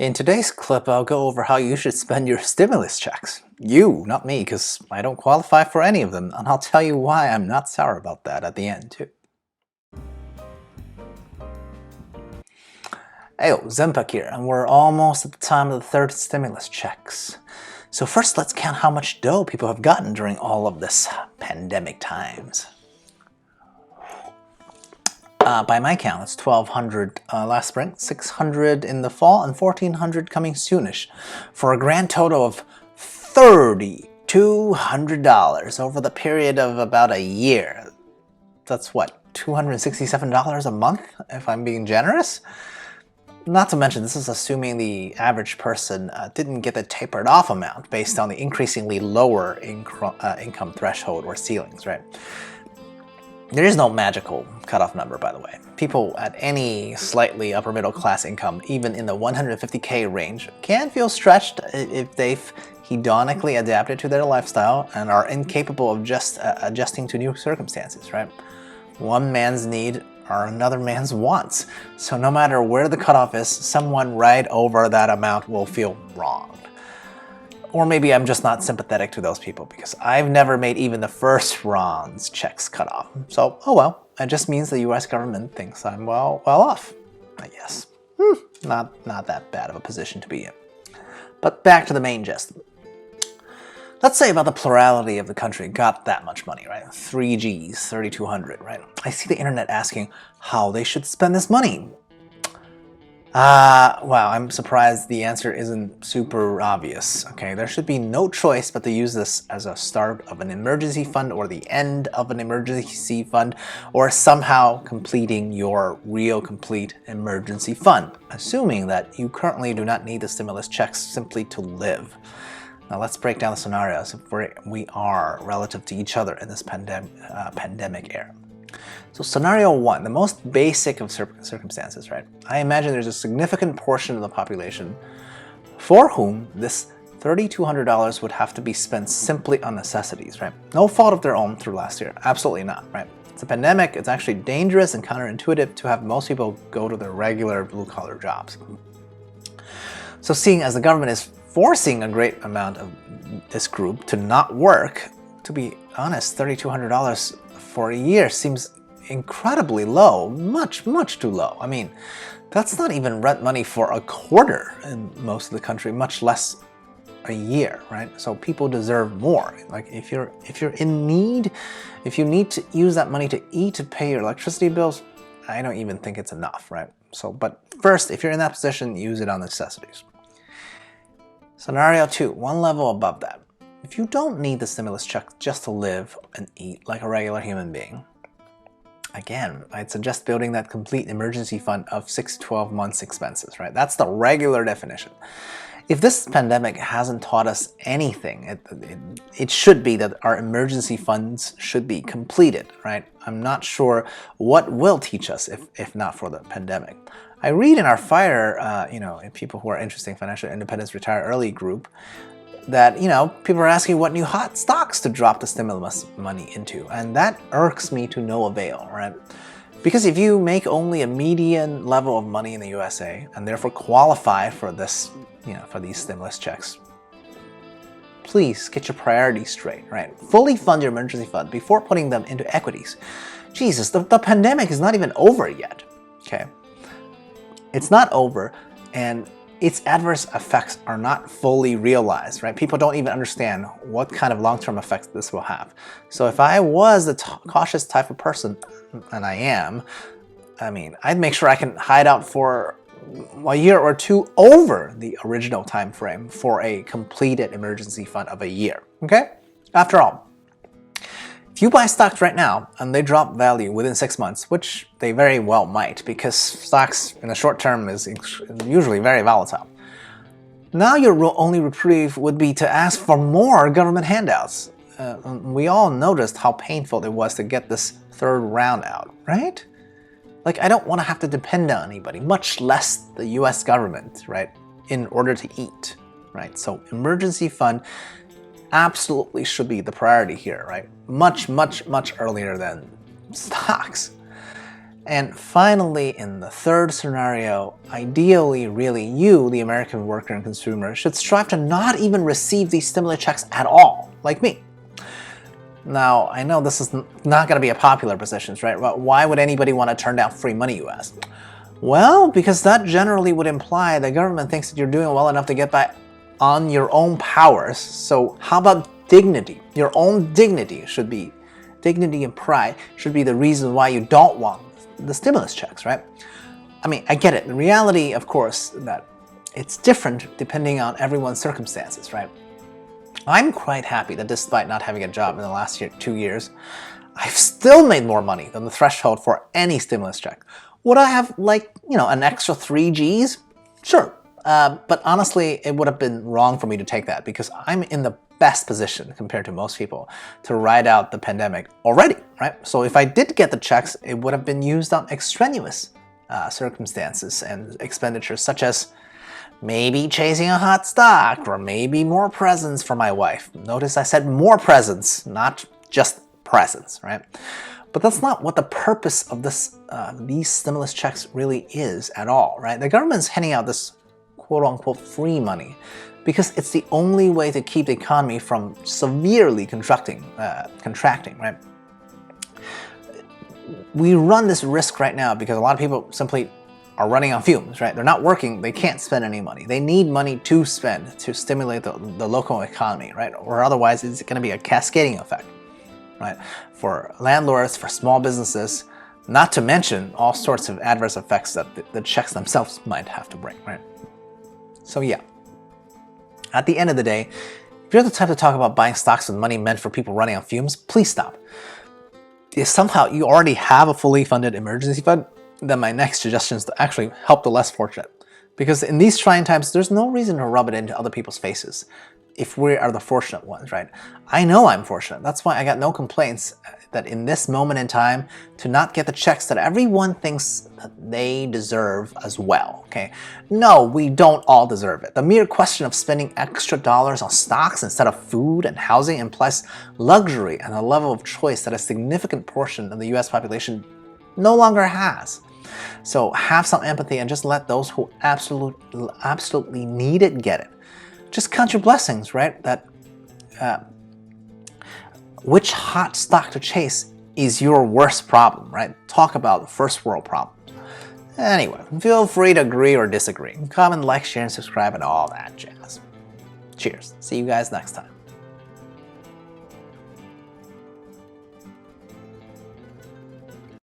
In today's clip, I'll go over how you should spend your stimulus checks. You, not me, because I don't qualify for any of them, and I'll tell you why I'm not sour about that at the end, too. Heyo, XenPuck here, and we're almost at the time of the third stimulus checks. So first, let's count how much dough people have gotten during all of this pandemic times. By my count, it's $1,200 last spring, $600 in the fall, and $1,400 coming soonish, for a grand total of $3,200 over the period of about a year. That's what, $267 a month, if I'm being generous? Not to mention, this is assuming the average person didn't get the tapered off amount based on the increasingly lower income threshold or ceilings, right? There is no magical cutoff number, by the way. People at any slightly upper middle class income, even in the 150K range, can feel stretched if they've hedonically adapted to their lifestyle and are incapable of just adjusting to new circumstances, right? One man's need are another man's wants. So no matter where the cutoff is, someone right over that amount will feel wronged. Or maybe I'm just not sympathetic to those people because I've never made even the first round's checks cut off. So, oh well, it just means the US government thinks I'm well off, I guess. Not that bad of a position to be in. But back to the main gist. Let's say about the plurality of the country got that much money, right? 3 Gs, 3,200, right? I see the internet asking how they should spend this money. Wow, I'm surprised the answer isn't super obvious. Okay, there should be no choice but to use this as a start of an emergency fund or the end of an emergency fund, or somehow completing your real complete emergency fund, assuming that you currently do not need the stimulus checks simply to live. Now let's break down the scenarios where we are relative to each other in this pandemic era. So scenario one, the most basic of circumstances, right? I imagine there's a significant portion of the population for whom this $3,200 would have to be spent simply on necessities, right? No fault of their own through last year, absolutely not, right? It's a pandemic, it's actually dangerous and counterintuitive to have most people go to their regular blue-collar jobs. So seeing as the government is forcing a great amount of this group to not work, to be honest, $3,200 for a year seems incredibly low, much too low. I mean, that's not even rent money for a quarter in most of the country, much less a year, right? So people deserve more. Like if you're in need, if you need to use that money to eat, to pay your electricity bills, I don't even think it's enough, right? So, but first, if you're in that position, use it on necessities. Scenario two, one level above that. If you don't need the stimulus check just to live and eat like a regular human being, again, I'd suggest building that complete emergency fund of 6 to 12 months expenses, right? That's the regular definition. If this pandemic hasn't taught us anything, it should be that our emergency funds should be completed, right? I'm not sure what will teach us if not for the pandemic. I read in our FIRE, in people who are interested in financial independence, retire early group, that, people are asking what new hot stocks to drop the stimulus money into. And that irks me to no avail, right? Because if you make only a median level of money in the USA and therefore qualify for this, for these stimulus checks, please get your priorities straight, right? Fully fund your emergency fund before putting them into equities. Jesus, the pandemic is not even over yet, okay? It's not over, and its adverse effects are not fully realized, right? People don't even understand what kind of long-term effects this will have. So if I was the cautious type of person, and I am, I'd make sure I can hide out for a year or two over the original time frame for a completed emergency fund of a year, okay? After all, if you buy stocks right now and they drop value within 6 months, which they very well might because stocks in the short term is usually very volatile, now your only reprieve would be to ask for more government handouts. We all noticed how painful it was to get this third round out, right? Like, I don't want to have to depend on anybody, much less the US government, right, in order to eat, right? So emergency fund absolutely should be the priority here, right? Much earlier than stocks. And finally, in the third scenario, ideally, really, you, the American worker and consumer, should strive to not even receive these stimulus checks at all, like me. Now, I know this is not going to be a popular position, right? But why would anybody want to turn down free money, you ask? Well, because that generally would imply the government thinks that you're doing well enough to get by on your own powers. So how about dignity? Your own dignity and pride should be the reason why you don't want the stimulus checks, right? I mean, I get it. The reality, of course, that it's different depending on everyone's circumstances, right? I'm quite happy that despite not having a job in the last 2 years, I've still made more money than the threshold for any stimulus check. Would I have, like, an extra 3 Gs? Sure. But honestly, it would have been wrong for me to take that because I'm in the best position compared to most people to ride out the pandemic already, right? So if I did get the checks, it would have been used on extraneous circumstances and expenditures such as maybe chasing a hot stock or maybe more presents for my wife. Notice I said more presents, not just presents, right? But that's not what the purpose of these stimulus checks really is at all, right? The government's handing out this quote-unquote free money because it's the only way to keep the economy from severely contracting, right? We run this risk right now because a lot of people simply are running on fumes, right? They're not working, they can't spend any money. They need money to spend to stimulate the local economy, right? Or otherwise it's going to be a cascading effect, right? For landlords, for small businesses, not to mention all sorts of adverse effects that the checks themselves might have to bring, right? So yeah, at the end of the day, if you're the type to talk about buying stocks with money meant for people running on fumes, please stop. If somehow you already have a fully funded emergency fund, then my next suggestion is to actually help the less fortunate. Because in these trying times, there's no reason to rub it into other people's faces if we are the fortunate ones, right? I know I'm fortunate. That's why I got no complaints that in this moment in time to not get the checks that everyone thinks that they deserve as well, okay? No, we don't all deserve it. The mere question of spending extra dollars on stocks instead of food and housing implies luxury and a level of choice that a significant portion of the US population no longer has. So have some empathy and just let those who absolutely need it get it. Just count your blessings, right? That which hot stock to chase is your worst problem, right? Talk about first world problems. Anyway, feel free to agree or disagree. Comment, like, share, and subscribe, and all that jazz. Cheers. See you guys next time.